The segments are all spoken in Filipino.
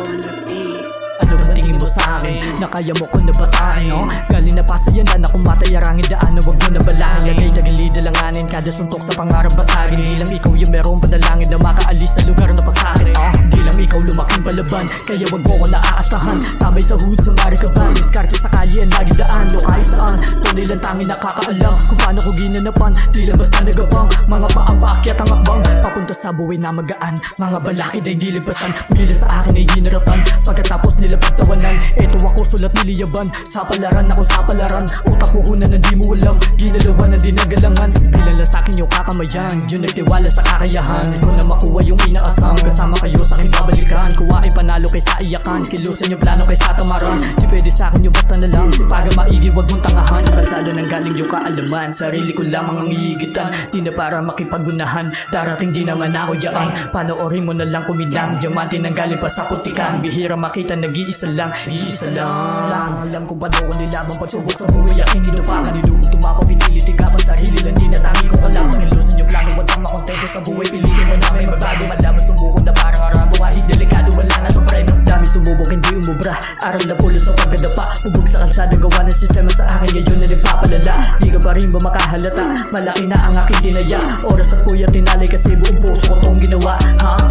on the beat. Ano ba tingin mo sa akin? Na kaya mo ko nabataan, no? Galing na pasayanan ako matayarangin daan na wag mo na balahin. Lagay na gilid alanganin kada suntok sa pangarap basagin. Di lang ikaw yung merong panalangin na makaalis sa lugar na pasakit. Di lang ikaw lumaking palaban, kaya wag mo ko naaasahan. Tamay sa hood sa marikaban, diskarte sa kalye ang lagi daan. No kahit saan, tunay lang tanging nakakaalam kung paano ko ginanapan. Di lang basta nagabang, mga paang paakyat ang akbang papunta sa buhay na magaan. Mga balakid ay di limpasan, mila sa akin ay ginarapan. Pagkatapos nila pagtawanan, eto ako sulat niliyaban. Sa palaran ako sa palaran, utak puhunan na di mo alam. Ginalawan na di nagalangan, bilang lang sa'kin yung kakamayan. Yun nagtiwala sa kakayahan, ko na makuha yung inaasam. Kasama kayo sa aking babalikan, kuha ay panalo kaysa iyakan. Kilusan yung plano kaysa tamaran, di pwede sa'kin yung basta na lang. Sipaga maigi wag mong tangahan, kalsada ng galing yung kaalaman. Sarili ko lamang ang iigitan, di na para makipaggunahan. Darating di naman ako dyan, panoorin mo na lang kumilang. Diamante nang galing pa sa putikan, bihira makita nag-iisa lang, iisa lang. Alam kung paano ko nilabang pagsubok sa buhay. Aking nilupakan, nilubog tumako, pinili tikapan sa hili lang. Di na tangi kong kalabang, ilusan yung plano. Wag kang makontento sa buhay, pilitin mo namin magbago. Malaman sumubok na parang arabo, kahit delikado wala na itong preno. Dami sumubok, hindi umubra, aral na pulot sa pagkadapa. Bubog sa kalsada, gawa ng sistema sa akin, ngayon na nagpapalala. Di ka pa rin ba makahalata, malaki na ang aking tinaya. Oras at kuya tinalay kasi buong puso ko tong ginawa.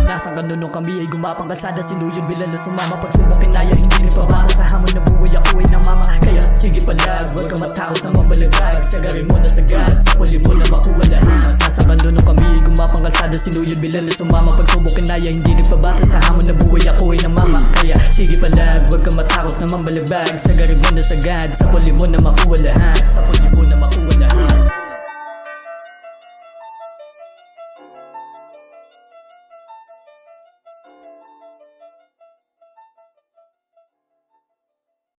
Nasaan ka nun nung kami ay gumapang kalsada, sinuyod bilang na sumama. Pagsubok kinaya, hindi nagpabata sa hamon na buhay, ako ay ng mama. Kaya sige palag, wag ka matakot na mabalagag. Sagarin mo na sagad, sa puli mo na makuha lahat. Nasaan ka nun nung kami ay gumapang kalsada, sinuyod bilang na sumama. Pagsubok kinaya, hindi nagpabata sa hamon na buhay, ako ay ng mama. Kaya sige palag, wag ka matakot na mabalagag. Sagarin mo na sagad, sa puli mo na makuha lahat. Sa puli mo na makuha